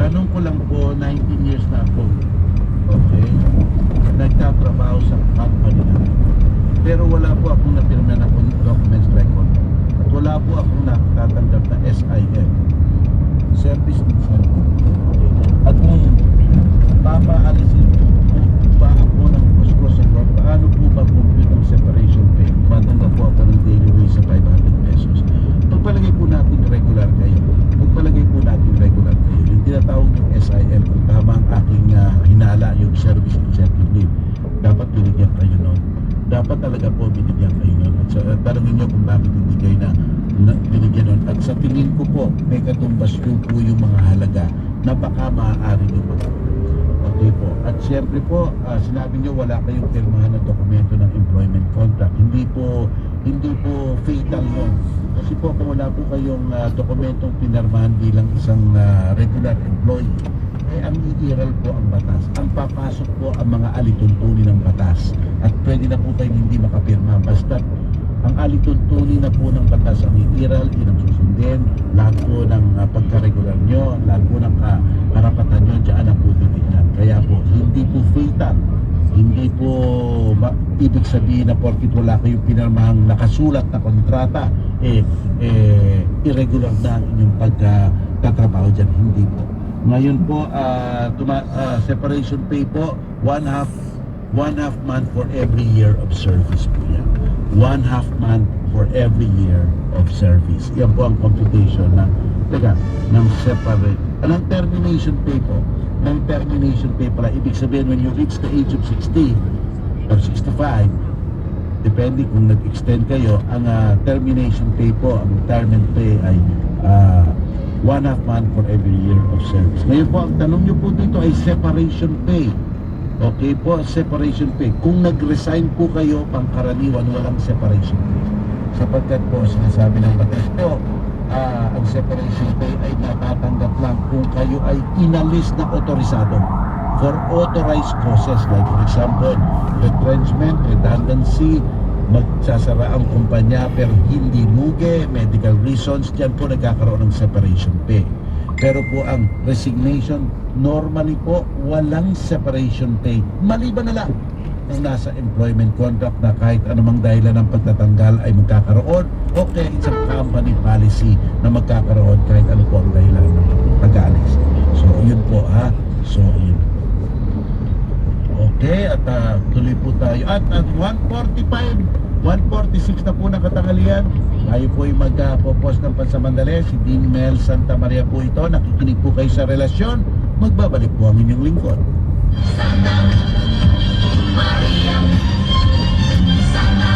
Tanong ko lang po, 19 years na ako. Okay? Nagtatrabaho sa company namin. Pero wala po akong napirma na documents record. At wala po akong natatanggap na SIM. Service incentive. At kung papaalisin po ba ako ng boss ko sa work, paano po ba compute ang separation pay? Matanggap po ako ng daily wage sa 500 pesos. Pagpalagay po natin regular kayo. Pagpalagay po natin regular kayo. Yung tinatawag yung SIL, kung tama ang aking hinala, yung service incentive leave, dapat binigyan kayo nun. Dapat talaga po binigyan kayo nun. At tanongin nyo kung bakit hindi kayo na binigyan nun. At sa tingin ko po, may katumbas po yung mga halaga na baka maaari nyo mag. Okay po. At siyempre po, sinabi nyo wala kayong pirmahan na dokumento ng employment contract. Hindi po fatal yun. Kasi po kung wala po kayong dokumentong pinirmahan bilang isang regular employee, ang iiral po ang batas. Ang papasok po ang mga alituntunin ng batas. At pwede na po kayong hindi makapirma. Basta ang alituntunin na po ng batas ang iiral, yun ang susundin. Lahat po ng pagka-regular nyo, lahat po ng karapatan nyo, dyan na po titignan. Kaya po, hindi po fatal. Hindi po ibig sabihin na porkit wala kayong pinirmahang nakasulat na kontrata, irregular na ang inyong pagkatatrabaho dyan. Hindi po. Ngayon po, separation pay po, one half month for every year of service po yan. 1/2 month for every year of service. Yan po ang computation ng separate. Anong termination pay po? Ng termination pay pala, ibig sabihin when you reach the age of 60 or 65, depende kung nag-extend kayo, ang termination pay po, ang retirement pay ay 1/2 month for every year of service. Ngayon po, ang tanong nyo po dito ay separation pay. Okay po, separation pay. Kung nag-resign po kayo, pangkaraniwan, walang separation pay. Sapagkat po, sinasabi ng batas po, ang separation pay ay natatanggap lang kung kayo ay inalis na otorisado for authorized causes. Like for example, retrenchment, redundancy, magsasara ang kumpanya pero hindi lugi, medical reasons, dyan po nagkakaroon ng separation pay. Pero po ang resignation, normally po walang separation pay. Maliban na lang ang nasa employment contract na kahit anumang dahilan ng pagtatanggal ay magkakaroon. Okay, it's a company policy na magkakaroon kahit ano po ang dahilan ng pag-aalis. So, yun po ha. So, yun. Okay, at tuloy po tayo. At 1:46 na po ng katanghalian. Tayo po ay magpo-post ng pansamandali. Si Dean Mel Santa Maria po ito. Nakikinig po kayo sa relasyon. Magbabalik po ang inyong lingkod. Santa Maria, Santa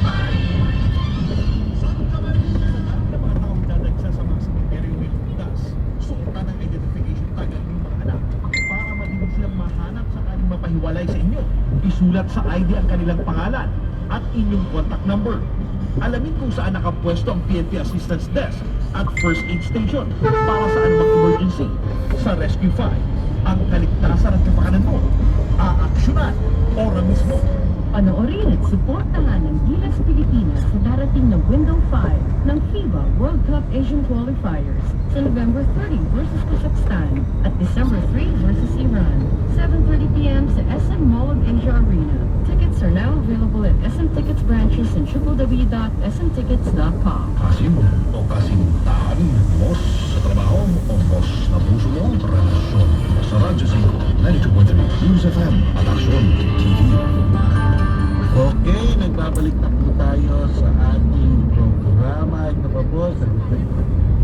Maria. Santa Maria, ang mga taong dadagsa sa mga cemetery may lutas. Suotan ng identification tag ang inyong mga anak para mabilis silang mahanap sa kanilang mapahiwalay sa inyo. Isulat sa ID ang kanilang pangalan at inyong contact number. Alamin kung saan nakapwesto ang PNP Assistance Desk at First Aid Station para sa anumang emergency. Sa Rescue 5, ang kaligtasan at kapakanan mo, aaksyonan ora mismo. Panoorin at suportahan ng Gilas Pilipinas sa darating na Window 5 ng FIBA World Cup Asian Qualifiers sa November 30 versus Kazakhstan at December 3 versus Iran. 7:30 p.m. sa SM Mall of Asia Arena. Tickets are now available at SM Tickets branches and www.smtickets.com. Kasim o kasintahan, boss sa trabaho o boss na puso mo, relasyon. Sa Radyo 5, 92.3 News FM at Aksyon TV. Okay, nagbabalik na po tayo sa ating programa. Ito pa po,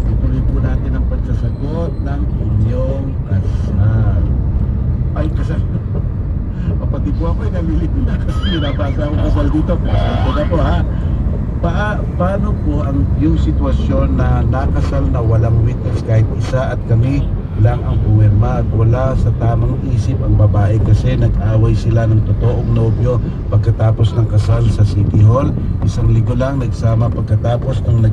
ituloy po natin ang pagsasagot ng inyong kasal. Ay, kasal. Kapati po ako ay nalilito na kasi binabasa akong kasal dito. Kasal ko na po ha. Paano po yung sitwasyon na nakasal na walang witness kahit isa at kami lang ang puwerma at wala sa tamang isip ang babae kasi nag-away sila ng totoong nobyo pagkatapos ng kasal sa City Hall. Isang linggo lang nagsama pagkatapos ng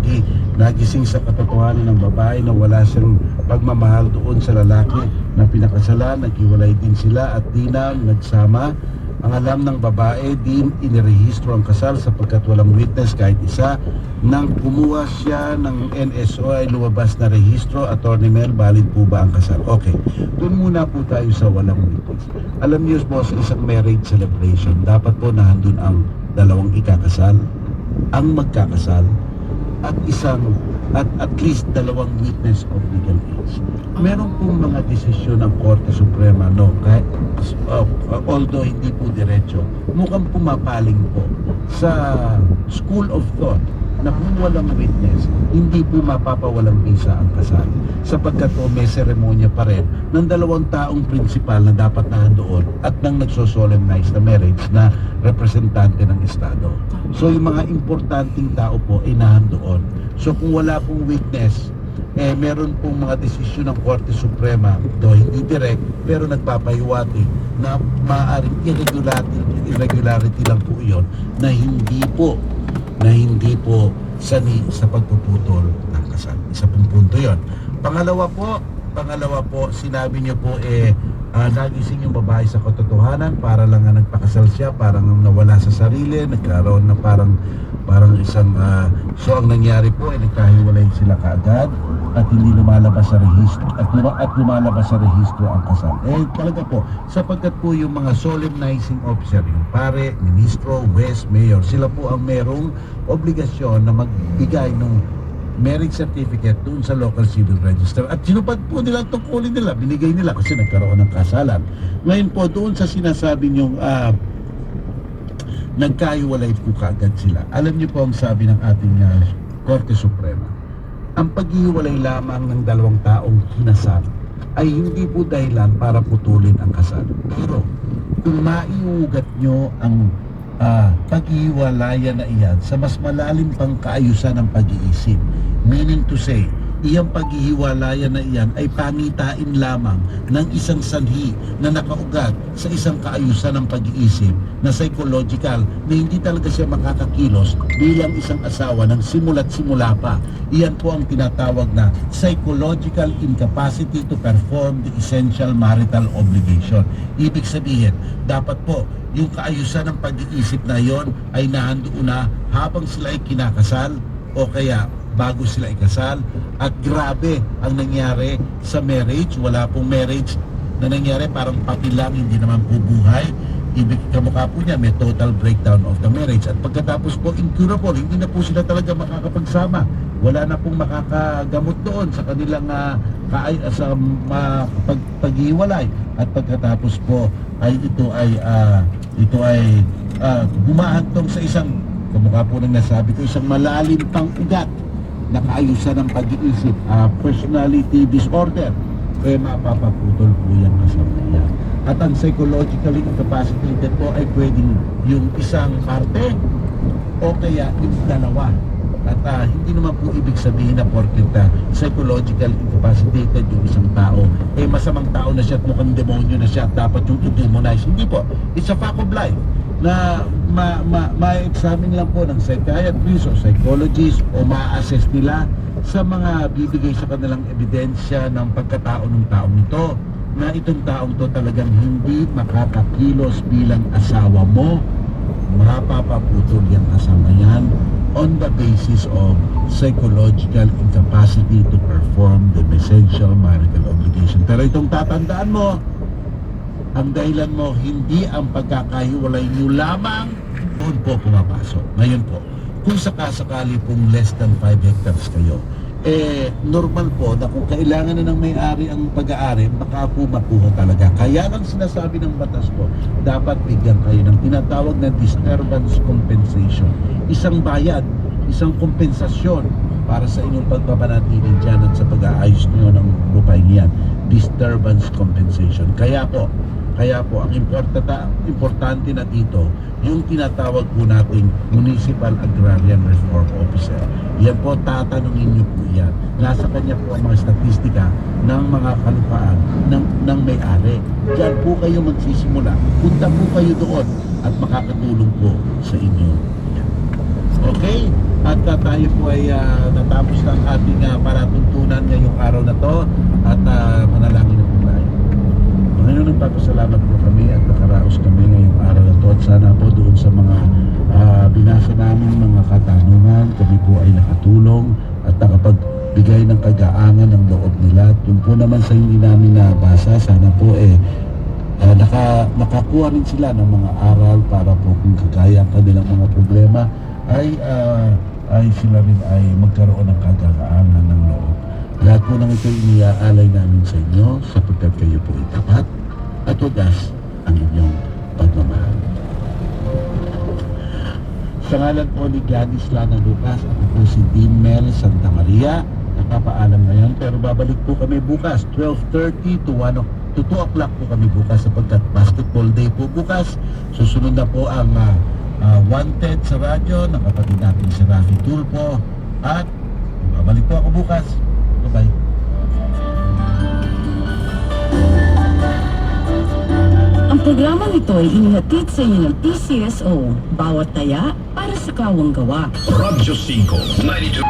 nagising sa katotohanan ng babae na wala siyang pagmamahal doon sa lalaki na pinakasalan. Naghiwalay din sila at di na nagsama Ang alam ng babae, di inirehistro ang kasal sapagkat walang witness kahit isa. Nang kumuha siya ng NSO ay lumabas na rehistro. Attorney Mel, valid po ba ang kasal? Okay, doon muna po tayo sa walang witness. Alam niyo po, sa isang marriage celebration, dapat po nandun ang dalawang ikakasal, ang magkakasal, at at least dalawang witness of legal age. Meron pong mga desisyon ng Korte Suprema, no, kahit, although hindi po diretso, mukhang pumapaling po sa school of thought na kung walang witness, hindi po mapapawalang visa ang kasal. Sapagkat po may seremonya pa rin ng dalawang taong principal na dapat nandoon at ng nagsosolemnize na marriage na representante ng Estado. So yung mga importanteng tao po ay nandoon. So kung wala pong witness, meron pong mga desisyon ng Korte Suprema, do hindi direct, pero nagpapahiwatig na maaaring irregularity lang po iyon na hindi po sani sa pagpuputol ng kasal. Isa pong punto yon. Pangalawa po, sinabi niyo po nagising yung babae sa katotohanan para lang nga nagpakasal siya, parang nawala sa sarili, nagkaroon na parang isang so ang nangyari po ay nagkahiwalay sila kaagad at hindi lumalabas sa rehistro at lumalabas sa rehistro ang kasal. Talaga po, sapagkat po yung mga solemnizing officer, yung pare, ministro, west, mayor, sila po ang merong obligasyon na magbigay ng marriage certificate doon sa local civil register at sinupad po nila ang tungkulin nila, binigay nila kasi nagkaroon ng kasalan. Ngayon po doon sa sinasabi niyong nagkahiwalay po kaagad sila. Alam niyo po ang sabi ng ating Korte Suprema, ang paghihiwalay lamang ng dalawang taong kinasal ay hindi po dahilan para putulin ang kasal. Pero kung maiugat nyo ang paghihiwalayan na iyan sa mas malalim pang kaayusan ng pag-iisip, meaning to say, iyang paghihiwalayan na iyan ay pangitain lamang ng isang sanhi na nakaugat sa isang kaayusan ng pag-iisip na psychological na hindi talaga siya makakakilos bilang isang asawa ng simula't simula pa. Iyan po ang tinatawag na psychological incapacity to perform the essential marital obligation. Ibig sabihin, dapat po yung kaayusan ng pag-iisip na yon ay nahandoon na habang sila ay kinakasal o kaya bago sila ikasal. At grabe ang nangyari sa marriage. Wala pong marriage na nangyari, parang papel lang, hindi naman po buhay. Ibig kamukha po niya, may total breakdown of the marriage. At pagkatapos po, incurable, hindi na po sila talaga makakapagsama. Wala na pong makakagamot doon sa kanilang paghiwalay. At pagkatapos po ay ito ay humahantong sa isang, kamukha po nang nasabi ko, isang malalim pang ugat na kaayusan ng pag-iisip, personality disorder, mapapaputol po yung kasama. At ang psychologically incapacitated po ay pwedeng yung isang parte o kaya yung dalawa. At hindi naman po ibig sabihin na porket psychological incapacitated yung isang tao, masamang tao na siya at mukhang demonyo na siya at dapat yung i-demonize. Hindi po. It's a fact of life na ma-examine lang po ng psychiatrist o psychologist o ma-assess nila sa mga bibigay sa kanilang ebidensya ng pagkatao ng taong ito na itong taong to talagang hindi makakakilos bilang asawa mo, mapapaputol yung kasama yan on the basis of psychological incapacity to perform the essential marital obligation. Pero itong tatandaan mo, ang dahilan mo hindi ang pagkakahiwalay niyo lamang, doon po pumapasok. Ngayon po, kung sakasakali pong less than 5 hectares kayo, normal po na kung kailangan na ng may-ari ang pag-aari, baka po makuha talaga. Kaya lang sinasabi ng batas po, dapat bigyan kayo ng tinatawag na disturbance compensation. Isang bayad, isang kompensasyon para sa inyong pagpapanatili dyan at sa pag-aayos nyo ng lupain yan. Disturbance compensation. Kaya po ang importante na dito, yung tinatawag po nating Municipal Agrarian Reform Officer. Yan po, tatanungin nyo po yan. Nasa kanya po ang mga statistika ng mga kalupaan ng may-ari. Diyan po kayo magsisimula. Punta po kayo doon at makakatulong po sa inyo. Yan. Okay? At tayo po ay natapos ng ating palatuntunan ngayong araw na to at manalangin na po tayo. Ngayon nagpapasalamat po kami at nakaraos kami ngayong araw na to at sana po doon sa mga binasa namin mga katanungan, kami po ay nakatulong at nakapagbigay ng kagaangan ng loob nila. At yun po naman sa hindi namin nabasa, sana po nakakuha rin sila ng mga aral para po kung kagaya ang kanilang mga problema ay sila rin ay magkaroon ng kagaangan ng loob. Lahat po ng ito iniaalay namin sa inyo sapagkat kayo po ay tapat at wagas ang inyong pagmamahal. Sa ngalan po ni Gladys Lana Lucas, ako po si Dean Mel Santa Maria. Nakapaalam ngayon pero babalik po kami bukas 12:30 to 2 o'clock po kami bukas sapagkat basketball day po bukas. Susunod na po ang Wanted sa radyo ng kapatid natin si Rafi Tulpo at babalik po ako bukas. Bye-bye. Ang programang ito ay inihatid sa inyo ng PCSO. Bawat taya para sa kawang gawa. Radyo 5, 92.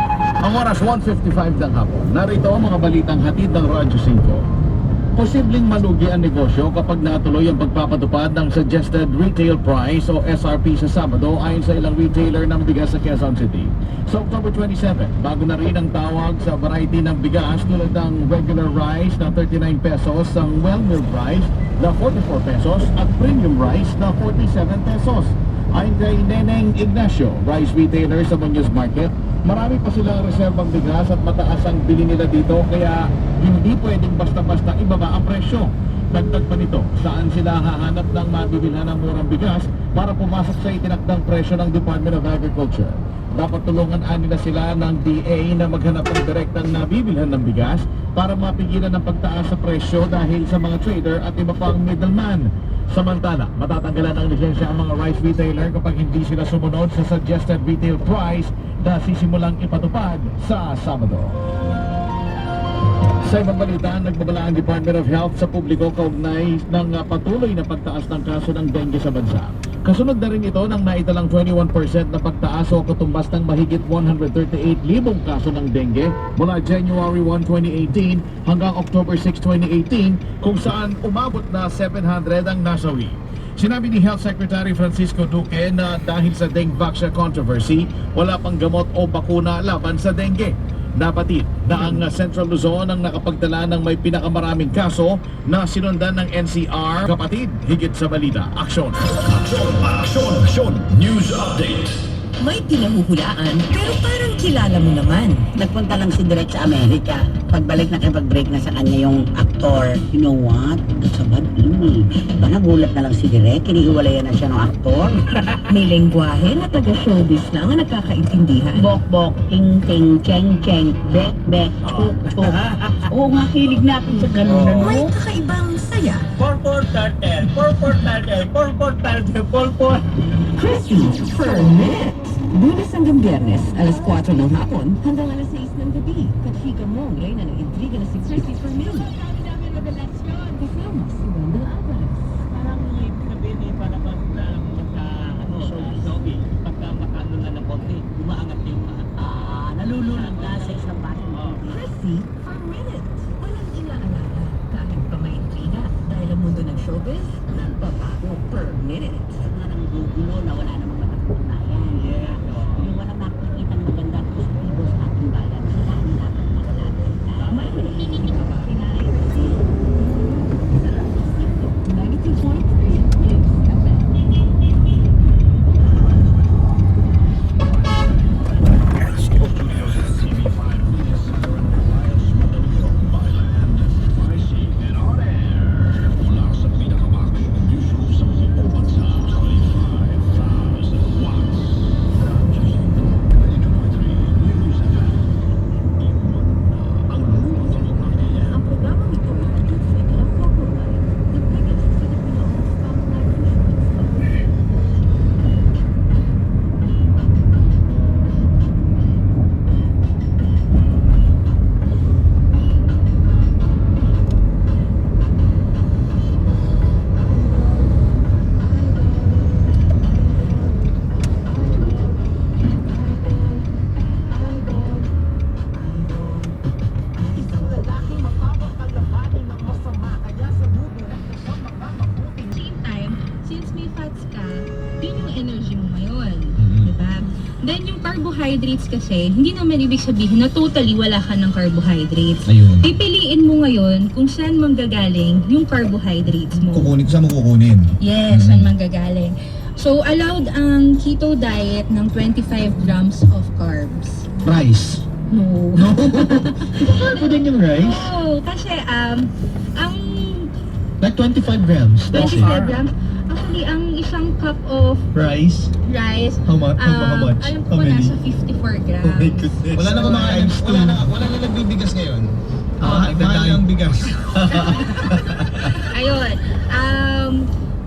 Ang oras 1:55 ng hapon. Narito ang mga balitang hatid ng Radyo 5. Posibleng malugi ang negosyo kapag natuloy ang pagpapatupad ng Suggested Retail Price o SRP sa Sabado ayon sa ilang retailer ng bigas sa Quezon City. Sa October 27, bago na rin ang tawag sa variety ng bigas tulad ng regular rice na 39 pesos, ang well-milled rice na 44 pesos at premium rice na 47 pesos. Ayon kay Neneng Ignacio, rice retailer sa Muñoz Market, marami pa silang reserbang bigas at mataas ang bili nila dito kaya hindi pwedeng basta-basta ibaba ang presyo. Dagdag pa nito, saan sila hahanap ng mabibilhan ng murang bigas para pumasok sa itinakdang presyo ng Department of Agriculture. Dapat tulungan nila sila ng DA na maghanap ng direktang nabibilhan ng bigas para mapigilan ang pagtaas sa presyo dahil sa mga trader at iba pang middleman. Samantala, matatanggalan ng lisensya ang mga rice retailer kapag hindi sila sumunod sa suggested retail price na sisimulang ipatupad sa Sabado. Sa ibang balita, nagbabala ang Department of Health sa publiko kaugnay ng patuloy na pagtaas ng kaso ng dengue sa bansa. Kasunod na rin ito ng naitalang 21% na pagtaas o katumbas ng mahigit 138,000 kaso ng dengue mula January 1, 2018 hanggang October 6, 2018 kung saan umabot na 700 ang nasawi. Sinabi ni Health Secretary Francisco Duque na dahil sa dengue vaccine controversy, wala pang gamot o bakuna laban sa dengue. Nabatid na ang Central Luzon ang nakapagdala ng may pinakamaraming kaso na sinundan ng NCR. Kapatid, higit sa balita, aksyon! Aksyon! Aksyon! Aksyon! News Update! May pinahuhulaan, pero parang kilala mo naman. Nagpunta lang si Direk sa Amerika. Pagbalik nakipag-break na sa kanya yung aktor. You know what? Kasabad yun eh. Nagulat na lang si Direk. Kinihiwalayan na siya ng aktor. May lengguwahe na taga-showbiz lang ang nagkakaintindihan. Bok-bok, ting-ting, cheng-cheng, bek-bek, chuk-chuk. Oo nga, hilig natin sa ganun. May kakaibang saya. Porpor turtle, porpor turtle, porpor turtle, porpor. Christy per minute. Lunes hanggang Biyernes, alas 4 ng hapon hanggang alas 6 ng gabi. Kachika mo, reyna ng intriga na si Christy per minute. Kasama si Wendell Alvarez. Parang ibig sabihin eh, parang showbiz. Pagka makano na ng konti, umaangat yung nalulunod na sa isang batang. Christy per minute. Walang inaalala kahit pa may intriga dahil ang mundo ng showbiz nagbabago per minute. Parang gugulo na wala namang matutunayan. Yung walang makikita ng maganda at positibo sa ating bayan, sila ang dapat makalagay. May pinahihingin ka ba? Pinay Christy. Sa Radyo 5, 92.3 News FM. carbohydrates kasi, hindi naman ibig sabihin na totally wala ka ng carbohydrates. Ayun. Pipiliin mo ngayon kung saan manggagaling yung carbohydrates mo. Saan mo kukunin? Yes, saan manggagaling. So, allowed ang keto diet ng 25 grams of carbs. Rice. No. No? Carbo din yung rice? No, kasi ang Like 25 grams. That's 25 it. grams, actually, ang isang cup of Rice? rice, How much? alam ko How many? nasa 54 grams. Oh my goodness. Wala na kumakain. Wala na nagbibigas ngayon. Mahal ang bigas. Ayun.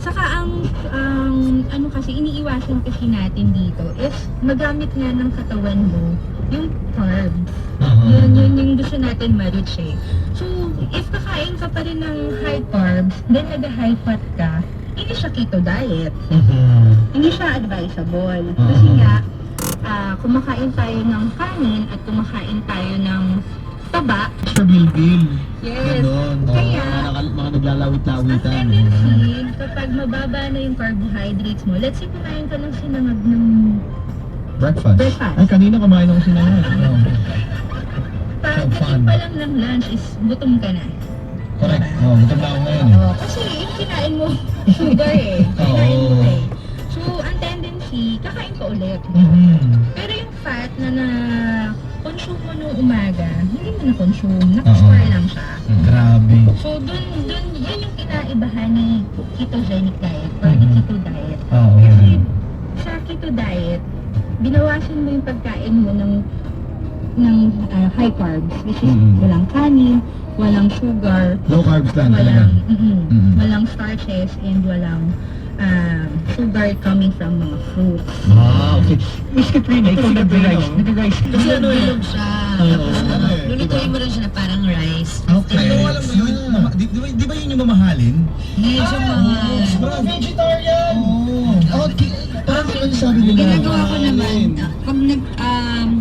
Saka ang ano kasi iniiwasan kasi natin dito is magamit nga ng katawan mo yung carbs. Yun yung gusto natin ma-reach eh. So, if kakain ka pa rin ng high carbs, then nag-high fat ka, hindi siya keto diet. Hindi siya advisable. Kasi nga, kumakain tayo ng kanin at kumakain tayo ng taba. Extra bilbil. Yes. Ganon. Kaya, Mga ang naglalawit-lawitan. tendency, kapag mababa na yung carbohydrates mo, let's say kumain ka ng sinangag ng Breakfast. Breakfast. Ay, kanina kumain ako sinangag. pagdating pa lang ng lunch is gutom ka na. Correct. Gutom na ako ngayon. Oo, kasi yung kinain mo sugar eh. Kinain mo eh. So, ang tendency, kakain ka ulit. Pero yung fat na na-consume mo nung umaga, hindi mo na-consume. Naka-store lang siya. Grabe. So, dun, yan yung kinaibahan ni ketogenic diet or ni keto diet. Oo. Kasi sa keto diet, binawasan mo yung pagkain mo ng high carbs, which is walang kanin, walang sugar, Low carbs lang talaga. walang starches, and walang sugar coming from mga fruits. Okay. Miss Katrina, ikaw nag-rice. Nag-rice. Kasi ano yun siya. Oo. Lulutuin mo rin siya na parang rice. Okay. Alam mo yun? Di ba yun yung mamahalin? Medyo mahal. Mga vegetarian! Oo. Parang ano sabi nila? Ginagawa ko naman, pag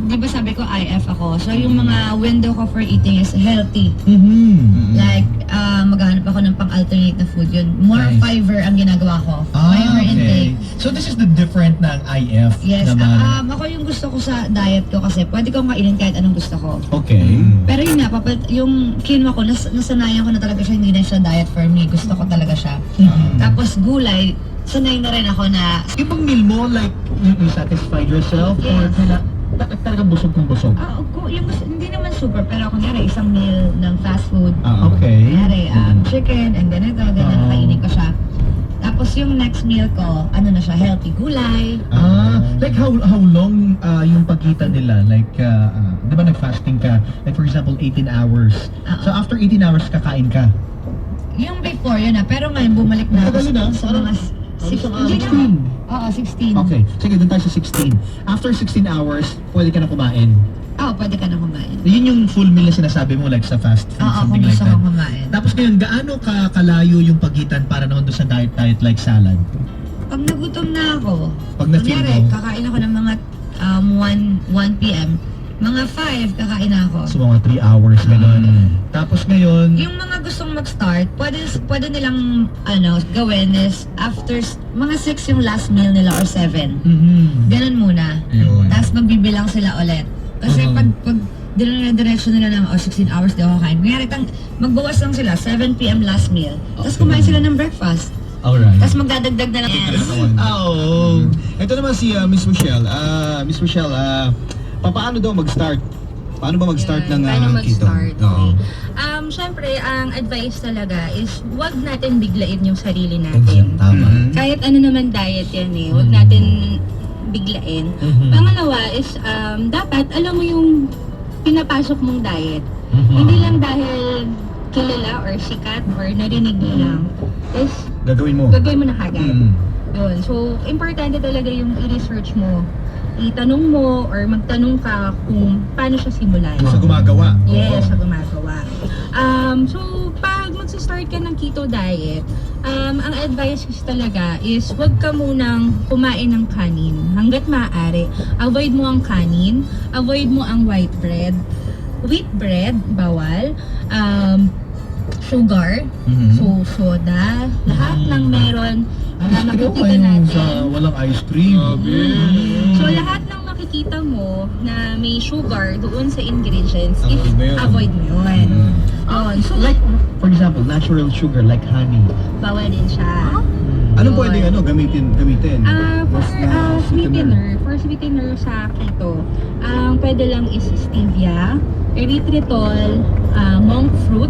di ba sabi ko IF ako, so yung mga window ko for eating is healthy. Like, maghanap ako ng pang-alternate na food yun. More Nice. fiber ang ginagawa ko. Fiber intake. So this is the different ng IF Yes, naman. ako yung gusto ko sa diet ko kasi pwede kong kainin kahit anong gusto ko. Okay. Pero yun nga, yung quinoa ko, nasanayan ko na talaga siya, hindi na siya diet for me. Gusto ko talaga siya. Tapos gulay, sanay na rin ako na Yung pag meal mo, like, you satisfied yourself? Or Yes. talagang busog kong busog? yung hindi naman super, pero kunyari isang meal ng fast food. Okay. Kunyari, chicken and ganito, ganyan, kainin ko siya. Tapos yung next meal ko, ano na siya, healthy gulay. Like how long yung pagitan nila? Like, di ba nag-fasting ka? Like for example, 18 hours. So after 18 hours, kakain ka? Yung before yun pero ngayon bumalik na ako Tagal na, sa mga 16. Oo, 16. Okay, sige, dun tayo sa 16. After 16 hours, pwede ka na kumain. Oo, pwede ka na kumain. Yun yung full meal na sinasabi mo, like sa fast food, Oo, kung something like gusto that. kong kumain. Tapos ngayon, gaano kalayo yung pagitan para naman doon sa diet like salad? Pag nagutom na ako, Pag na-feel kunyari, mo? kakain ako ng mga 1 p.m., mga 5 kakain na ako. So mga 3 hours, gano'n. Tapos ngayon, Yung mga gustong mag-start, pwede nilang gawin is after mga 6 yung last meal nila or 7. Ganun muna. Yun. Tapos magbibilang sila ulit. Kasi pag dire-diretso nila ng 16 hours di ako kain. Kunyari, magbawas lang sila, 7 p.m. last meal. Tapos kumain sila ng breakfast. alright. Tapos magdadagdag na lang. Oo. Ito naman si Miss Michelle. Miss Michelle, paano daw mag-start? Paano ba mag-start ng Paano keto? mag-start? Oo. Syempre, ang advice talaga is wag natin biglain yung sarili natin. Tama. Kahit ano naman diet yan eh, wag natin biglain. Pangalawa is, dapat alam mo yung pinapasok mong diet. Hindi lang dahil kilala or sikat or narinig mo lang, is Gagawin mo. gagawin mo na kagad. Yun. So, importante talaga yung i-research mo. Itanong mo or magtanong ka kung paano siya simulan. Sa gumagawa. Yes, sa gumagawa. So, pag magsa-start ka ng keto diet, ang advice is talaga is wag ka munang kumain ng kanin hanggat maaari. Avoid mo ang kanin, avoid mo ang white bread. Wheat bread, bawal. Sugar, so soda, lahat ng meron na makikita natin. Sa walang ice cream. So lahat ng makikita makikita mo na may sugar doon sa ingredients, Avoid mo yun. avoid mo yun. Yun. So, Like, for example, natural sugar like honey. bawal din siya. Anong Yun. pwedeng gamitin? For sweetener sa keto, ang pwede lang is stevia, erythritol, monk fruit.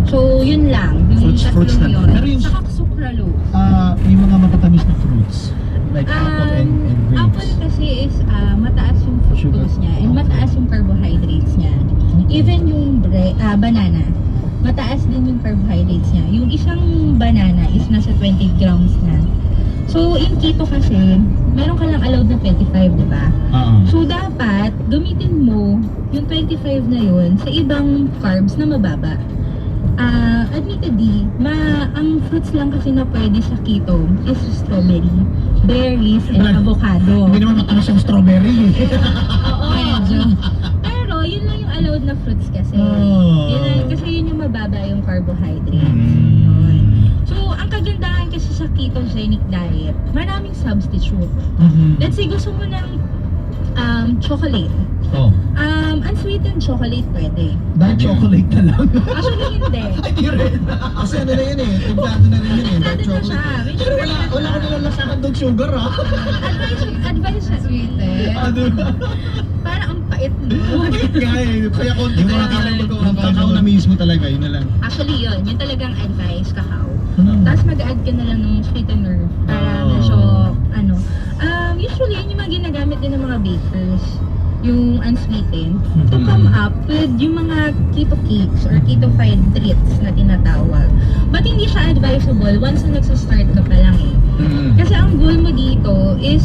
So, yun lang. Yung Fruits tatlong na. yun. Pero yung- Saka sucralose. Yung mga matatamis na fruits. Like apple and grapes. Apple kasi is mataas yung fructose Sugar. niya and mataas yung carbohydrates niya. Even yung banana, mataas din yung carbohydrates niya. Yung isang banana is nasa 20 grams na. So, in keto kasi, meron ka lang allowed na 25, di ba? So, dapat gamitin mo yung 25 na yun sa ibang carbs na mababa. Admittedly, ang fruits lang kasi na pwede sa keto is strawberry, berries, and avocado. Hindi naman matamis yung strawberry. Oo. Pero, yun lang yung allowed na fruits kasi. Oh. Kasi yun yung mababa yung carbohydrates. Yun. So, ang kagandahan kasi sa ketogenic diet, maraming substitute. Let's say, gusto mo ng chocolate. Oh. Unsweetened chocolate pwede. Dahil chocolate na lang. Actually, hindi. Hindi rin. Kasi ano na yan templado na rin yun Dado na siya. May Pero sugar na wala ko siya. nilalasakan doon sugar ah. Advice siya. Sweetened. Parang ang pait mo. Kaya konti Yung mga kakao na mismo talaga, yun na lang. Actually, yun talagang advice, kakao. Hmm. Tapos mag-add ka na lang ng sweetener para Oh. medyo, usually yun yung mga ginagamit din ng mga bakers, yung unsweetened, to come up with yung mga keto cakes or keto-fied treats na tinatawag. But hindi siya advisable once na nagsa-start ka pa lang eh. Kasi ang goal mo dito is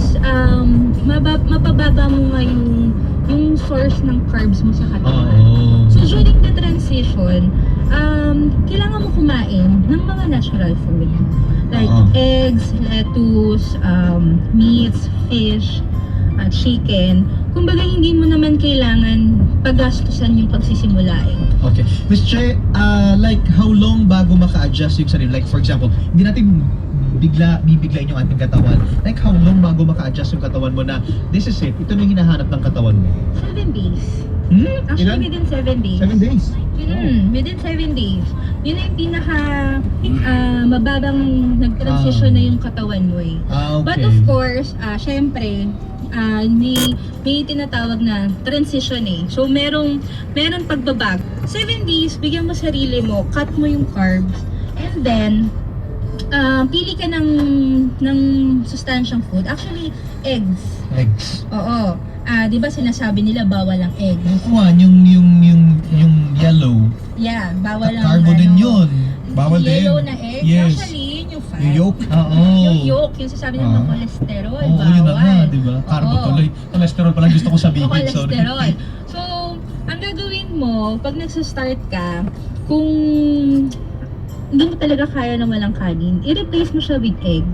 mapababa mo nga yung source ng carbs mo sa katawan. So during the transition, kailangan mo kumain ng mga natural food. Like eggs, lettuce, meats, fish, chicken. Kumbaga hindi mo naman kailangan paggastusan yung pagsisimula eh. Okay. Miss Che, like how long bago maka-adjust yung sarili? Like for example, hindi natin bibiglayin yung ating katawan. Like how long bago maka-adjust yung katawan mo na this is it, ito na yung hinahanap ng katawan mo? 7 days. Actually, Ilan? within 7 days. 7 days. Within 7 days. Yun na yung pinaka mababang nag-transition na yung katawan mo eh. Okay. But of course, syempre, may tinatawag na transition eh. So, meron pagbabag. 7 days, bigyan mo sarili mo, cut mo yung carbs, and then, pili ka ng sustansyang food. Actually, eggs. Eggs. Oo. Di ba sinasabi nila bawal ang egg? Kuhan, yung yellow. Yeah, bawal ang Carbo din yun. Bawal din. yellow na egg. Yes. Actually, yun yung fat. Yung yolk? Oo. Yung yolk, yung sasabi ng mga cholesterol, Oo, bawal. yun na nga, di ba? Carbo Oo. tuloy. Cholesterol pala gusto ko sabihin. O cholesterol. Sorry. So, ang gagawin mo, pag nagsa-start ka, kung hindi mo talaga kaya na walang kanin, i-replace mo siya with egg.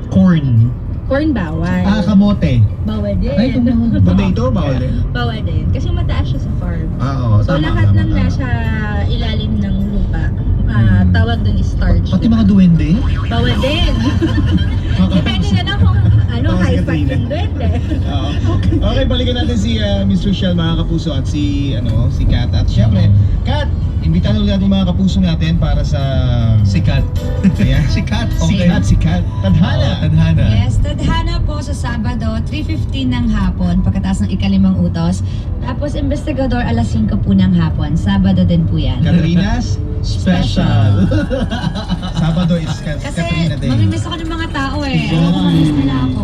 Corn. Corn bawal. Kamote. Bawal din. Ay, Tomato, bawal din. Bawal din. Kasi mataas siya sa carb. Oo, So, lahat ng nasa ilalim ng lupa, tawag dun is starch. Pati mga duwende. Bawal din. Depende na lang kung high fat yung duwende. Okay, balikan natin si Miss Rochelle, mga kapuso, at si Kat. At syempre, Kat, imbitahan ulit natin mga kapuso natin para sa... Sikat. Ayan. Sikat. Sikat. Tadhana. Tadhana. Yes, tadhana po sa Sabado, 3:15 ng hapon, pagkatapos ng ikalimang utos. Tapos, investigador, alas 5 po ng hapon. Sabado din po yan. Carolinas Special. Sabado is Kasi, Katrina Day. mamimiss ako ng mga tao eh. Yeah. Mamimiss nila ako.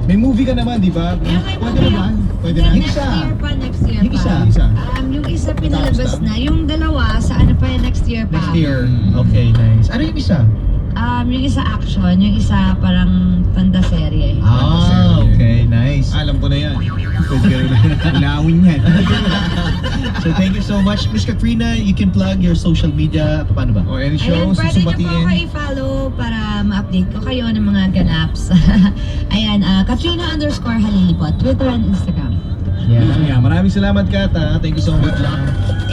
May movie ka naman, di ba? Yeah, may Pwede movie. na ba? Pwede na. Next year pa, next year Yung pa. isa. Isa. Yung isa pinalabas na. Yung dalawa, sa ano pa yan, next year pa. Next year. Okay, nice. Ano yung isa? Yung isa action, yung isa parang tanda-serye. Okay, nice. Alam ko na yan. Pwede ka rin lawin yan. So thank you so much. Miss Katrina, you can plug your social media. Paano ba? O any Ayan, shows, pwede nyo po ako susubatiin. i-follow para ma-update ko kayo ng mga ganaps. Ayan, Katrina_Halilipot, Twitter and Instagram. Yeah, maraming salamat, Kat. Thank you so much.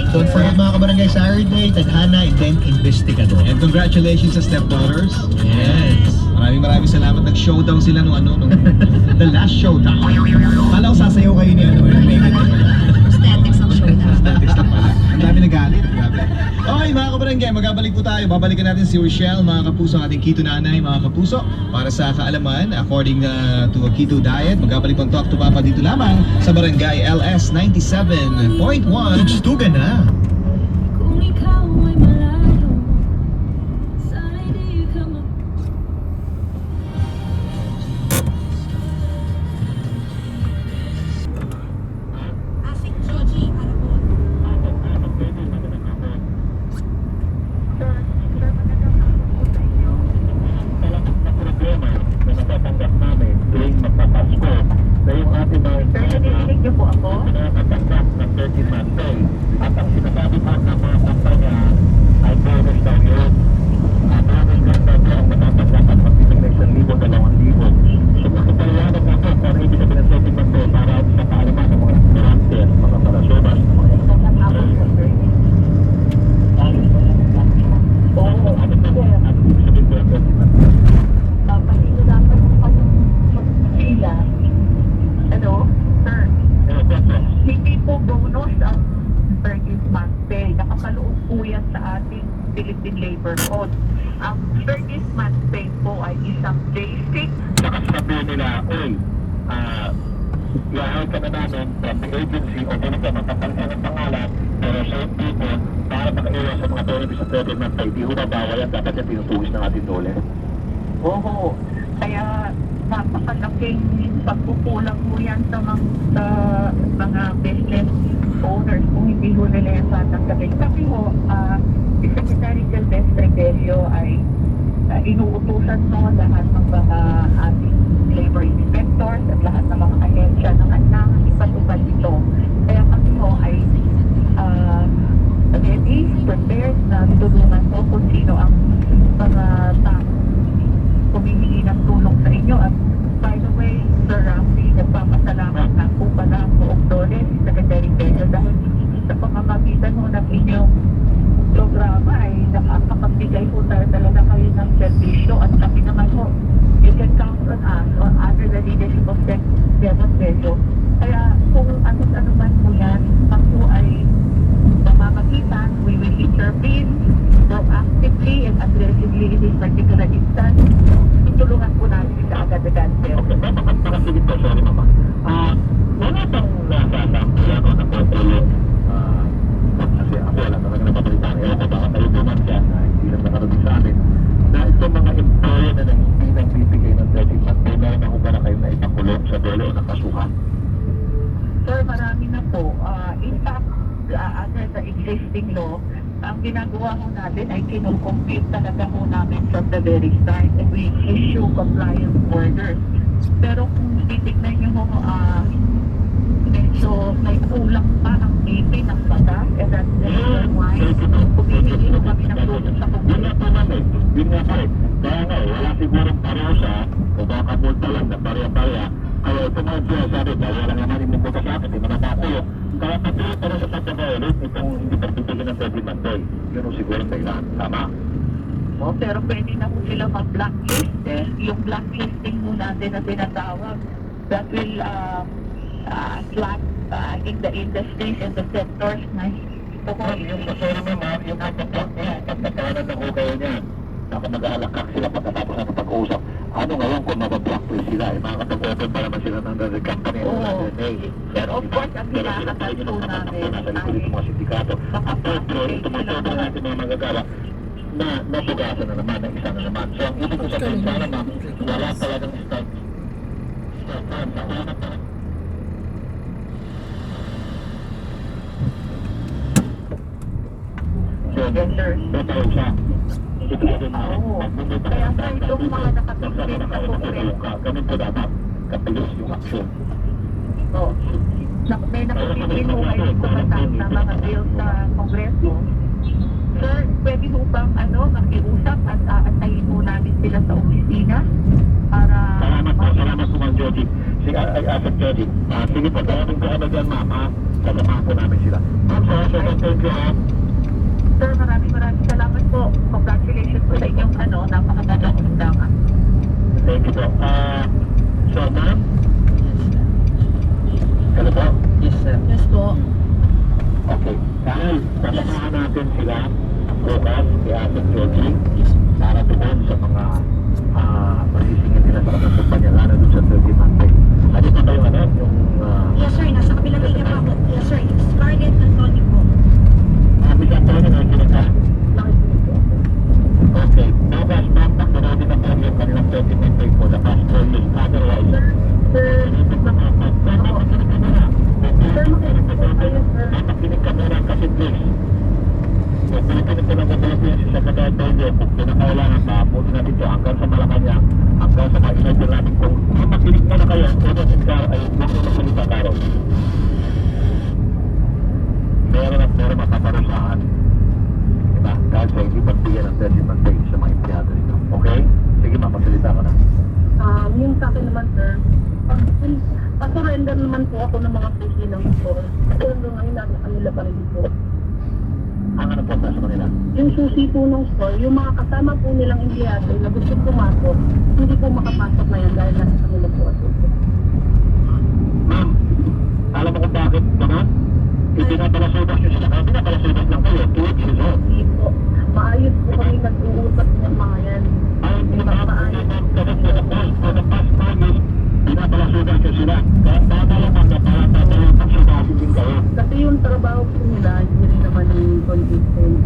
Don't forget mga kabarangay, Saturday, Tadhana, and then Investigador. And congratulations sa stepdaughters. Yes. Maraming salamat. Nag-showdown sila nung The Last Showdown. Kala ko sasayaw kayo ni Megan. Aesthetics ang showdown. Aesthetics lang pala. Ang dami nagalit. Grabe. Okay, mga kabarangay, magabalik po tayo. Babalikan natin si Rochelle, mga kapuso, ang ating keto nanay, mga kapuso. Para sa kaalaman, according to a keto diet, magabalik po ang Talk to Papa dito lamang sa Barangay LS 97.1. Tugstugan na. Kung ikaw ay malayo, sana'y di ka Asik Joji, para po. Natatanggap namin tuwing magpapasko na yung ating mga Narinig niyo po ako? natatanggap ng 13-month pay. At ang sinasabi po ng mga kumpanya ay bonus daw yun. Bonus lang daw po ang matatanggap at magtitig na 1,000, 2,000. So makipaliwanag na po kung ano ibig sabihin ng 13-month pay para sa kaalaman ng mga restaurants, mga parasobas, mga Papahihirapan mo kayong magpila. Ano? Sir, hindi po bonus ang 30th month pay. Nakakaloob po yan sa ating Philippine Labor Code. Ang 30th month pay po ay isang basic. nakasabi nila, uy, i-hire ka na namin from the agency o dito ka magpapalitan ng pangalan pero same people para makaiwas sa mga benefits sa 13-month pay. Di ho na bawal yan, dapat yan tinutuwis ng ating dole. Oo. Kaya napakalaking pagkukulang mo yan sa mga business owners kung hindi ho nila yan tatanggapin. Kasi ho, si Secretary Silvestre Regelio ay inuutusan mo lahat ng mga ating labor inspectors at lahat ng mga ahensya na kailangan ipatupad ito. Kaya kami ho ay ready, prepared na tutulungan mo kung sino ang mga humihingi ng tulong sa inyo. At by the way, Sir Rafi, nagpapasalamat na po pala ang buong dole si Secretary Pedro dahil sa pamamagitan ho ng inyong programa ay nakakapagbigay po tayo talaga kayo ng servisyo at kami naman ho, you can count on us or under the leadership of Devon Pedro. Kaya kung ano man po yan, ako ay pamamagitan, we will intervene proactively and aggressively in this particular instance. Tutulungan po natin sa agad-agad. Okay, makasigit po, sorry mama. Wala bang nasasampulan o napatulong kasi ako wala talaga napapalitan. Ewan ko baka kayo duman dyan na hindi lang nakarating sa amin na itong mga employer na hindi nang bibigay ng 13-month pay, meron ako ba na kayo na ipakulong sa dole o nakasuhan? Sir, marami na po. In fact, under the existing law, ang ginagawa ho natin ay kinukompute talaga ho namin from the very start and we issue compliance orders. Pero kung titignan nyo ho, medyo may kulang pa ang BP ng batas and that's the reason why humihingi ho kami ng tulong sa Yun nga komunidad. po namin, yun nga po. Kaya nga, wala sigurong parusa o baka multa lang na pareha-pareha. Kaya ito mga siya sabi, dahil wala naman yung buka sa akin, di ba napakulo? Kaya pati para sa pagka-violate, itong hindi pagbibigyan ng 13-month pay. Yun ang sigurong kailangan. Tama? Oh, pero pwede na po sila mag-blacklist eh. Yung blacklisting mo natin na tinatawag, that will flag in the industries and the sectors na ito ko. Yung kasama naman, yung pagkakak niya, pagkakanan ng hukay niya, mag-aalakak sila pagkatapos ng pag-uusap. Ano ngayon kung mababblacklist sila, makakapag-open pa naman sila ng the company Oo. ng DNA. Pero of course, ang hinahangad po namin nasa likod ng mga sindikato. Ang third, tumutulong natin mga magagawa na nasugasan na naman, ng isa na naman. So, ang ibig ko sabihin sana, ma'am, wala talagang start time sa una pa. So, Yes, sir. totoo siya. Ito sabihin mo, Oo. Kaya sa itong mga nakapagpit sa Kongreso, ganun po dapat kapilis yung aksyon. oh, may nakapipin mo kayo sa batas na mga bill sa Kongreso. Sir, pwede mo bang makiusap at aantayin mo namin sila sa opisina para Salamat po, Ma'am Jody. Sige, Asset Jody. Sige po, dawating ko ano dyan, ma'am, ha? Kasamahan po namin sila. Ma'am, thank you, ha? Sir, maraming salamat po. Congratulations po sa inyong napakagandang undangan. Thank you po. So, ma'am? Hello po? Yes, sir. Yes po. Okay. Carol, sasamahan natin sila bukas kay Ate Georgie para doon sa mga masisingin nila sa kanyang kumpanya lalo doon sa 30 Monday. Ano pa ba yung ano? Yung Yes sir, nasa kabilang linya pa ako. Yes sir, Scarlett Antonio po. Miss Antonio, nakikinig ka? Okay. Bukas, ma'am, nakunood din ako yung kanilang 30 Monday po na pastor list. Otherwise, makinig ka muna kasi please. Kung pinipinig ko lang mabuti sa Secretary kung kinakailangan pa, buti natin ito hanggang sa Malacanang, hanggang sa ma-inagin natin kung makinig mo na kayo, kung ay huwag mo magsalita Carol. Meron at meron mapaparusahan. Diba? Dahil sa hindi pagbigyan ng 30 Monday sa mga empleyado nito. Okay? Sige, mapagsalita ko na. Yung sa akin naman, sir, pa-surrender naman po ako ng mga susi ng store. Kasi hanggang ngayon, nila pa rin po. Ang ano po sa kanila? Yung susi po ng store, yung mga kasama po nilang empleyado na gusto pumasok, hindi po makapasok na yan dahil nasa kanila po at ito. Ma'am, alam mo kung bakit naman? Pinapalasudas nyo sila. Pinapalasudas lang kayo. 2 weeks is all. Hindi po. Maayos po kami nag-uusap ng mga yan. Ay, hindi maayos. For the past 5 years, pinapalasudas nyo sila. Kaya tatalang ang napalatalang pagsudasi din kayo. Kasi yung trabaho po nila, hindi rin naman yung consistent.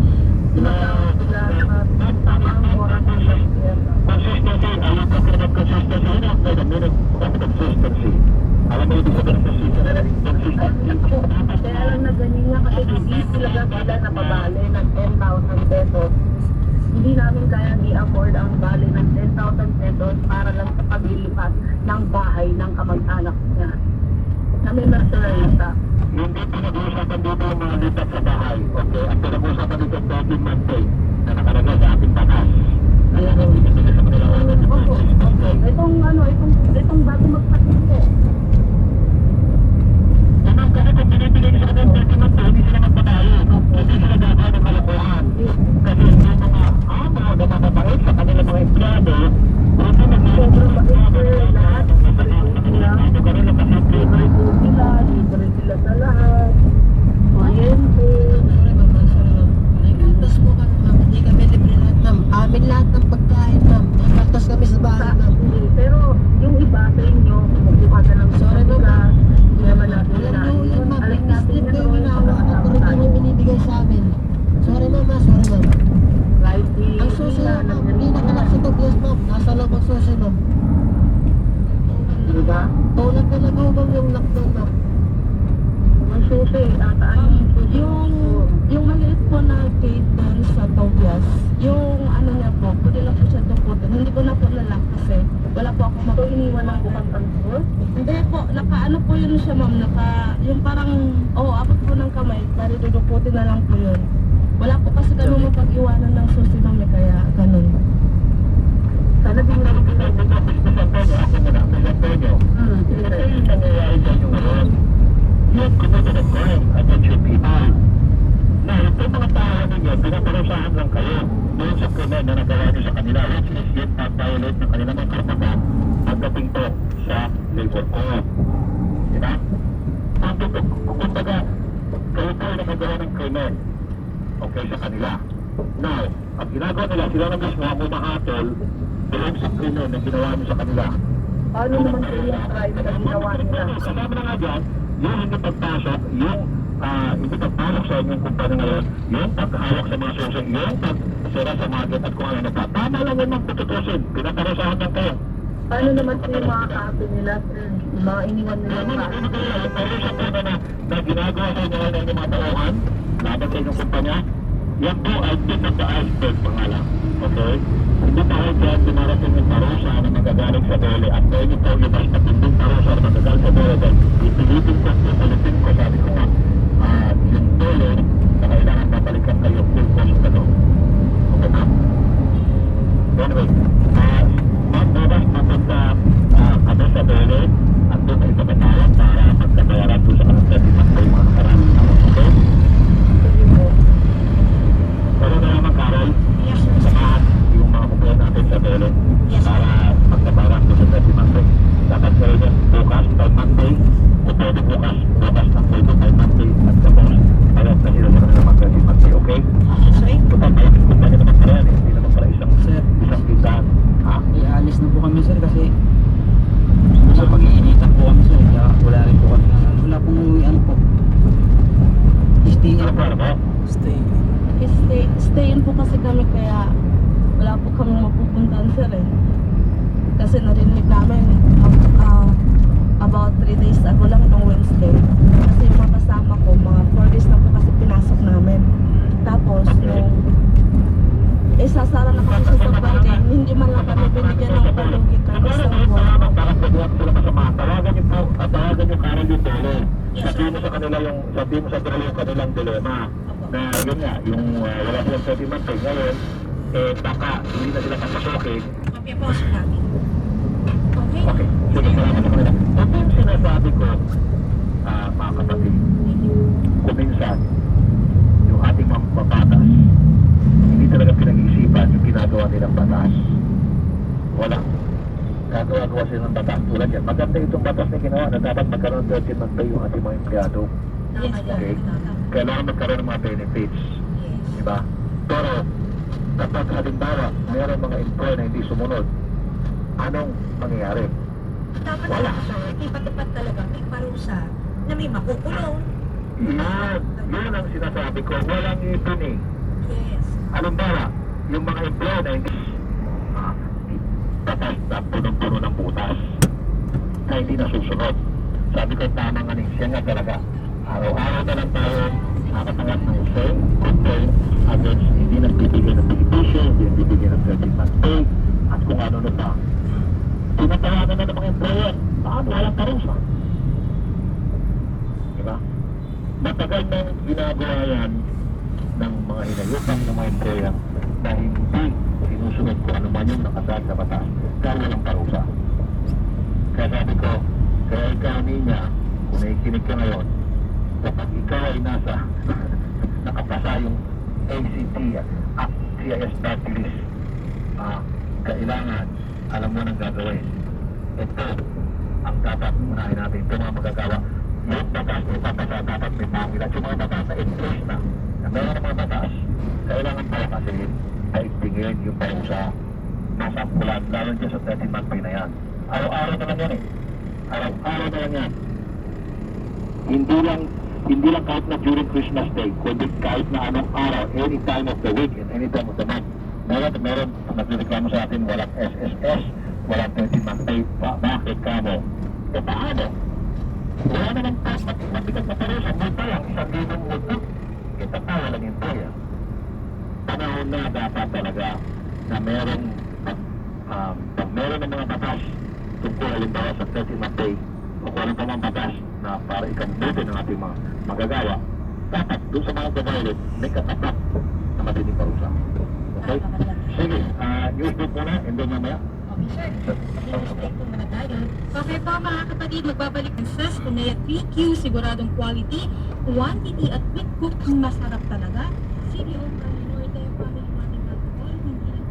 Tinatawag sila sa tamang oras ng pag-share. Consistency, alam ko kung consistency, yun ang pwede minute of consistency. Alam mo ibig sabihin ng consistency. Kaya lang na ganyan nga kasi hindi talaga sila napabali ng 10,000 pesos. Hindi namin kayang i-afford ang bali ng 10,000 pesos para lang sa paglilipat ng bahay ng kamag-anak niya. Kami na-surrenta. Hindi pinag-uusapan dito yung mga lipat sa bahay. Okay? Ang pinag-uusapan dito ang 13 Monday na nakalagay sa ating batas. Ayan ang ibigay sa kanila. Opo. Itong bago magpatik po. Kasi kung binibigay nila sa 13 Monday, hindi sila magpatayo. Hindi sila gagawa ng kalokohan. Kasi yung mga namamabait sa kanilang mga empleyado, hindi Sobrang bait sir, lahat. libre sila. Libre sila sa lahat. Kuryente. Nagkaltas po kami, ma'am. Hindi kami libre lahat, ma'am. Amin lahat ng pagkain, ma'am. Nagkaltas kami sa bahay, ma'am. Pero yung iba sa inyo, kumukuha ka ng Sorry, ma'am. bigas. Hindi naman natin Alam na. nyo yan, ma'am. Alam May natin slip yan, ko yung Roy, ginawa. Ano pagkakataon pero hindi tayo. nyo binibigay sa amin. Sorry, ma'am. Sorry, ma'am. Kahit Ang susi, ma'am. Hindi nakalak sa tubos, ma'am. Nasa loob ang susi, ma'am. Diba? Tulad na lang, ma'am, yung lockdown, ma'am. Ang susi, tataan yung susi. Yung maliit po na gate doon sa Tobias, yung ano niya po, pwede lang po siya dukutin. Hindi ko na po nalak kasi wala po ako So, iniwan ng bukang transfer? Hindi po, ano po yun siya ma'am, yung parang, abot po ng kamay, bali dudukutin na lang po yun. Wala po kasi ganun mapag-iwanan ng susi ma'am, kaya ganun. Sana din na rin Ako muna, Miss Antonio. sige. Kasi yung nangyayari sa inyo ngayon, yung committed a crime against your people. Na ito mga tao ninyo, pinaparusahan lang kayo doon sa krimen na nagawa nyo sa kanila, which is yun pag-violate ng kanilang mga karapatan pagdating to sa labor code. Diba? Kumbaga, kayo po ay nakagawa ng krimen. Okay, sa kanila. Now, ang ginagawa nila, sila na mismo ang umahatol doon sa krimen na ginawa nyo sa kanila. Paano naman po yung crime na ginawa nila? Kasama na nga dyan, yung hindi pagpasok, yung hindi pagpasok sa inyong kumpanya ngayon, yung paghawak sa mga susi, yung pagsira sa market at kung ano pa. Tama lang yun ng pututusin, pinaparusahan lang kayo. Paano naman po yung mga kaapi nila, sir? Yung mga iniwan nila Yung kaapi? yung parusahan po na ginagawa sa inyo ngayon ng mga tauhan, laban sa inyong kumpanya, yan po ay tip of the iceberg pangalan. Okay? Hindi pa kayo dyan dumarating yung parusa na magagaling sa dole at pwede po yung mas matinding parusa na magagaling sa dole dahil ipilitin ko, ipilitin ko, sabi ko nga, yung dole na kailangan mabalikan kayo full cost na doon. Okay, ma'am? Anyway, ma'am, bukas pupunta kami sa dole at doon ay kapatayan para magkabayaran po sa kanang 30 months kayo mga nakaraan. Okay? Sige po. Pero na naman, Carol, Yes sir. samahan yung mga kumpanya natin sa dole Yes sir. para magkabayaran stay in po kasi kami kaya wala po kami mapupuntahan sir eh. Kasi narinig namin about 3 days ago lang ng Wednesday. Kasi yung mga kasama ko, mga 4 days na po kasi pinasok namin. Tapos nung sasara na kami siya sa Friday, hindi man lang kami binigyan ng palugit ng isang buwan. Bakit kaya sila masama? Tawagan niyo po at tawagan niyo Carol Duterte. Sabihin mo sa kanila sabihin mo sa kanila yung kanilang dilema. Na yun nga, yung wala silang 30 months ngayon, baka hindi na sila papasokin. Papiapost namin. Okay? Okay, sige, salamat sa kanila. Ito yung sinasabi ko, mga kapatid, kung minsan, yung ating mga babatas, hindi talaga pinag-iisipan yung ginagawa nilang batas. Wala. Gagawa sila ng batas tulad yan. Maganda itong batas na ginawa na dapat magkaroon ng 13 month pay yung ating mga empleyado. Okay? Kailangan magkaroon ng mga benefits. Diba? Pero, kapag halimbawa, mayroon mga employee na hindi sumunod, anong mangyayari? Dapat talaga, sir, ipatupad talaga may parusa na may makukulong. Yun ang sinasabi ko. Walang ipin eh. Yes. Halimbawa, yung mga employee na hindi batas na punong-puno ng butas na hindi nasusunod. Sabi ko, tama nga siya nga talaga. Araw-araw na lang tayo nakatanggap ng same complaint against hindi nagbibigay ng beneficio, hindi nagbibigay ng 13 month pay, at kung ano na pa. Tinatawagan na ng mga employer. Paano? Walang parusa. Diba? Matagal nang ginagawa yan ng mga hinayupan ng mga employer na hindi sinusunod kung ano man yung nakasaad sa batas dahil walang parusa. Kaya sabi ko, kaya ikaw niya, kung nakikinig ka ngayon, kapag ikaw ay nasa nakapasa yung ACT at CIS party list, kailangan alam mo nang gagawin. Ito ang dapat unahin natin. Ito mga magagawa. Yung batas na ipapasa dapat may pangilan. Yung mga batas na in-place na meron ng mga batas, kailangan palakasin ay tingin yung parusa nasa bulan, lalo dyan sa 13 month pay na yan. Araw-araw na lang yan eh. Araw-araw na lang yan. Hindi lang kahit na during Christmas Day, kundi kahit na anong araw, any time of the week and any time of the month. Meron, nagreklamo sa atin, walang SSS, walang 13 month pay, bakit ka mo? E paano? Wala naman mabigat na parusa, multa lang, 1,000 multa. Kita pa, walang employer. Panahon na dapat talaga na meron pag meron ng mga batas tungkol halimbawa sa 13 month pay o kung ano pa mga batas na para ikabutin ng ating mga magagawa, dapat doon sa mga gawain may katapat na matinig parusa. Okay? Sige, news break muna and then mamaya. Okay, sir. Pag-i-respect po muna tayo. Okay po mga kapatid, magbabalik ng SAS, Punea 3Q, siguradong quality, quantity at quick cook, masarap talaga. CDO Norte, family mating alcohol, hindi lang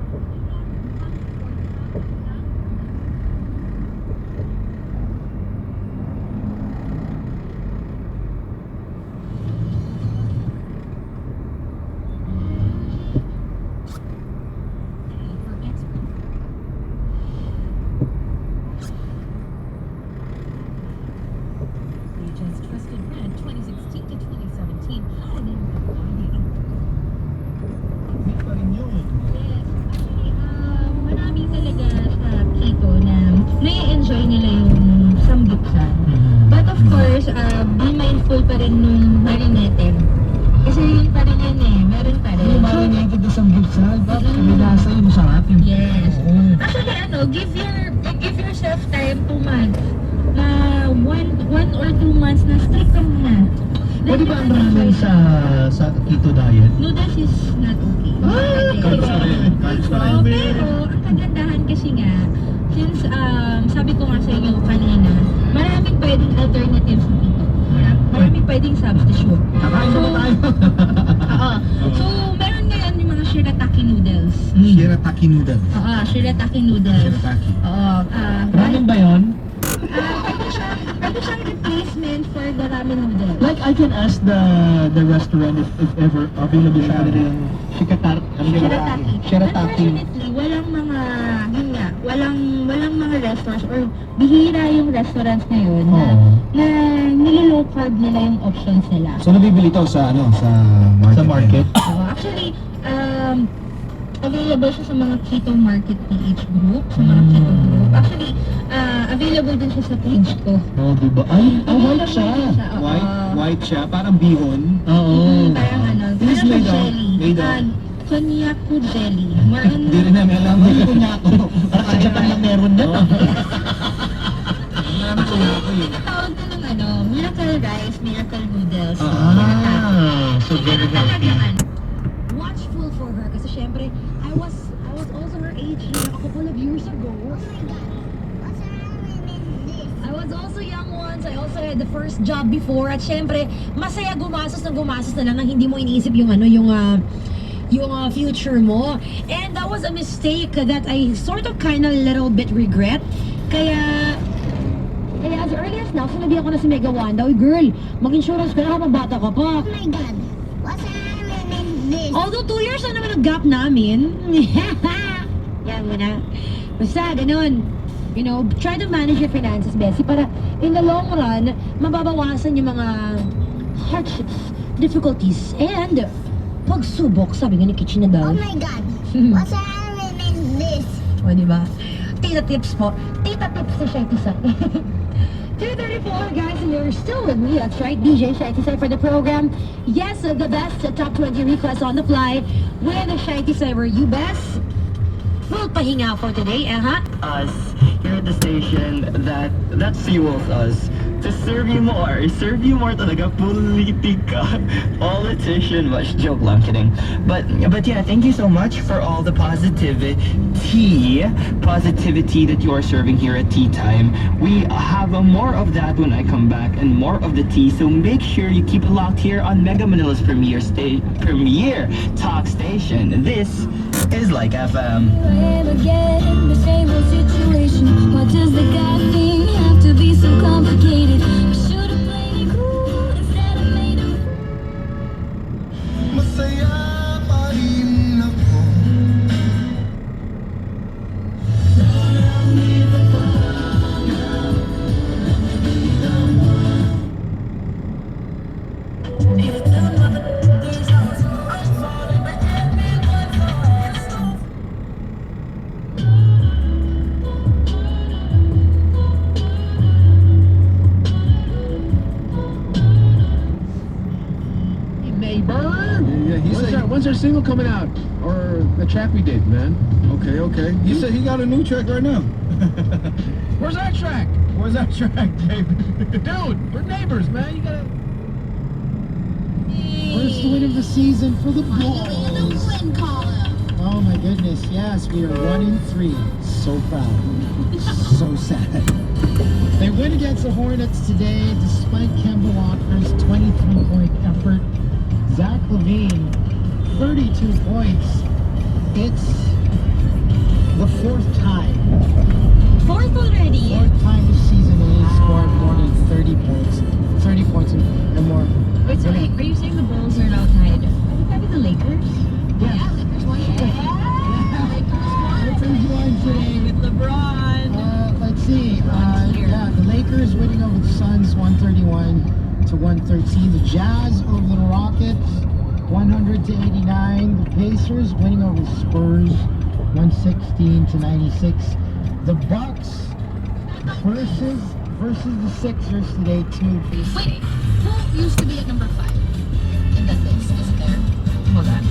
trusted brand 2016 to 2017. Yes. Actually, marami talaga sa Quito na nai-enjoy nila yung samgyupsal. But of course, be mindful pa rin nung marinated. Kasi yun pa rin yan eh, meron pa rin. Yung marinated na samgyupsal, may lasa yun, masarap yun. Yes. Actually, give yourself time 2 months. Na 1 or 2 months na strict ka muna. Pwede ba ang ramen sa keto diet? Noodles is not okay. Carbs pa rin. Pero ang kagandahan kasi nga, since sabi ko nga sa inyo kanina, maraming pwedeng alternatives dito. Maraming pwedeng substitute. Kakain na tayo. So, meron ngayon yung mga shirataki noodles. Shirataki noodles. Shirataki noodles. Shirataki. Ramen ba yun? Pwede siyang replacement for the ramen noodles. Like, I can ask the restaurant if ever available siya nila yung Shirataki. Shirataki. Unfortunately, walang mga restaurants or bihira yung restaurants ngayon na nililow carb nila yung options nila. So nabibili ito sa sa market? Sa market? Actually, Available siya sa mga Keto Market PH group, sa mga Keto group. Actually, available din siya sa page ko. Oh, diba? Ay, white siya. Oo. White siya, parang bihon. Oo. Parang ano, This is made of? jelly. Made of? Konyaku jelly. More on... Hindi rin namin alam. Hindi ko niya ako. Parang sa Japan lang meron na. Marami ko niya ako yun. Tawag ko ng ano, miracle rice, miracle noodles. So very healthy. Watchful for her kasi syempre I was also her age a couple of years ago. I was also young once. I also had the first job before at syempre masaya gumastos na lang nang hindi mo iniisip yung ano yung future mo. And that was a mistake that I sort of kind of little bit regret. Kaya as early as now, sinabi ako na si Mega Wanda, "Uy girl, mag-insurance ka na habang bata ka pa." Oh my God. What's this? Although 2 years na naman ang gap namin. Yan muna. Basta, ganun. You know, try to manage your finances, Bessie, para in the long run, mababawasan yung mga hardships, difficulties, and pagsubok, sabi nga ni Kitchen na Oh daw. my God. What's this? O, diba? Tita tips po. Tita tips si Shai Tisay. 2:34, guys, and you're still with me. That's right, DJ Shai Tisay for the program. Yes, the best top 20 requests on the fly with Shai Tisay. Were you best? Full pahinga for today, Us here at the station that fuels us to serve you more talaga, politika, politician, much joke lang, kidding, but yeah, thank you so much for all the positivity that you are serving here at Tea Time. We have more of that when I come back and more of the tea, so make sure you keep it locked here on Mega Manila's premier talk station. This is Like FM. Ever get in the same old situation? Why does the God thing have to be so complicated? I should've played it cool instead of made him. Masaya pa rin ako. When's our single coming out? Or the track we did, man? Okay. He said he got a new track right now. Where's our track? Where's that track, David? Dude, we're neighbors, man. You gotta... First win of the season for the Bulls. Oh my goodness, yes, we are 1-3. So proud. So sad. They win against the Hornets today despite Kemba Walker's 23-point effort. Zach LaVine, 32 points. It's the fourth time. Fourth already? Fourth time this season that he's scored more than 30 points. 30 points and more. Wait, sorry, are you saying the Bulls are now tied? Maybe the Lakers? Yes. Yeah, Lakers won. Lakers won today with LeBron. Let's see. The Lakers winning over the Suns 131 to 113. The Jazz over the Rockets 100 to 89. The Pacers winning over the Spurs 116 to 96. The Bucks versus the Sixers today too. Wait, who used to be at number 5 in that list? Is it there? Hold on.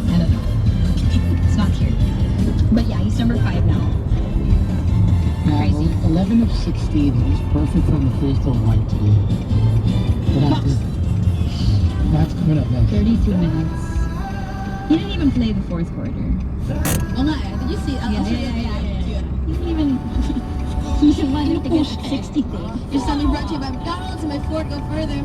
I don't know. It's not here. But yeah, he's number 5 now. Crazy. 11 of 16. He was perfect from the free throw line today. That's coming up next. 32 minutes. He didn't even play the fourth quarter. Oh nga, did you see? Yeah. He didn't even... He's the one to get 60 thing. You're suddenly brought to you by McDonald's and my Ford go further.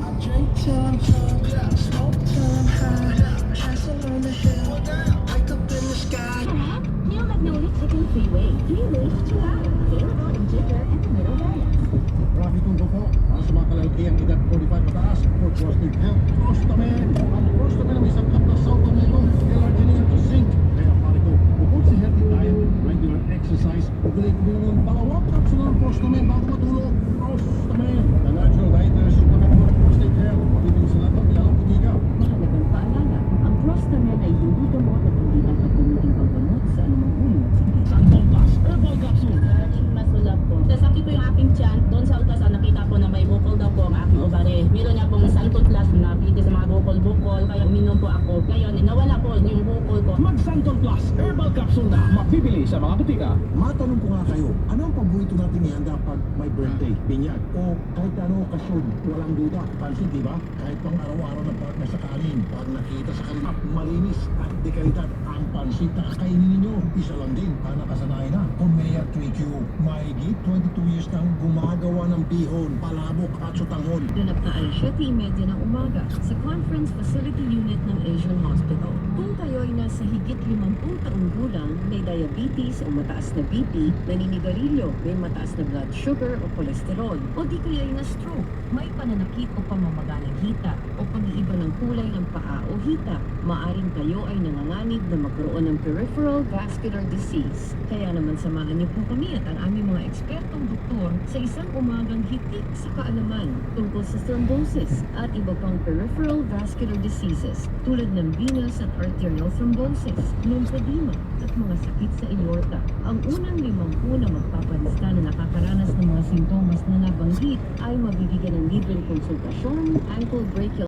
New Magnolia Chicken Freeway. 3 lanes, 2 hours. Available in Jitter and the Middle Variants. Traffic tubo po. Para sa mga kalagkiyang edad 45 pataas, for trusted health, Prostamen. Ang Prostamen ang isang kap na South America. L-arginine to zinc. Kaya pare ko, bukod sa healthy diet, regular exercise, ugali-ugali ng dalawang kapsula ng Prostamen bago matulog. Prostamen. The natural dietary supplement for prostate health. Pagdating sa lahat ng kilalang putika. Nakapagpantay ako. Ngayon, nawala po yung bukol ko. Mag-Santon Plus Herbal Capsule na mabibili sa mga butika. Matanong ko nga kayo, ano ang paborito nating ihanda pag may birthday, binyag, o kahit ano okasyon, walang duda, pansin, di ba? Kahit pang araw-araw na partner sa kanin, pag nakita sa kanila, malinis at dekalidad ang pansit na kakainin ninyo. Isa lang din ang nakasanayan na. Conveyor 3Q, mahigit 22 years nang gumagawa ng bihon, palabok at sutanghon. Ganap na alas 7:30 ng umaga sa Conference Facility Unit ng Asian Hospital. Kung kayo ay nasa higit 50 taong gulang, may diabetes o mataas na BP, naninigarilyo, may mataas na blood sugar o kolesterol, o di kaya ay na-stroke, may pananakit o pamamaga ng hita, o pag-iiba ng kulay ng paa o hita, maaring kayo ay nanganganib na magkaroon ng peripheral vascular disease. Kaya naman samahan niyo po kami at ang aming mga ekspertong doktor sa isang umagang hitik sa kaalaman tungkol sa thrombosis at iba pang peripheral vascular diseases tulad ng venous at arterial thrombosis, lymphedema at mga sakit sa aorta. Ang unang 50 na magpapalista na nakakaranas ng mga sintomas na nabanggit ay mabibigyan ng libreng konsultasyon, ankle brachial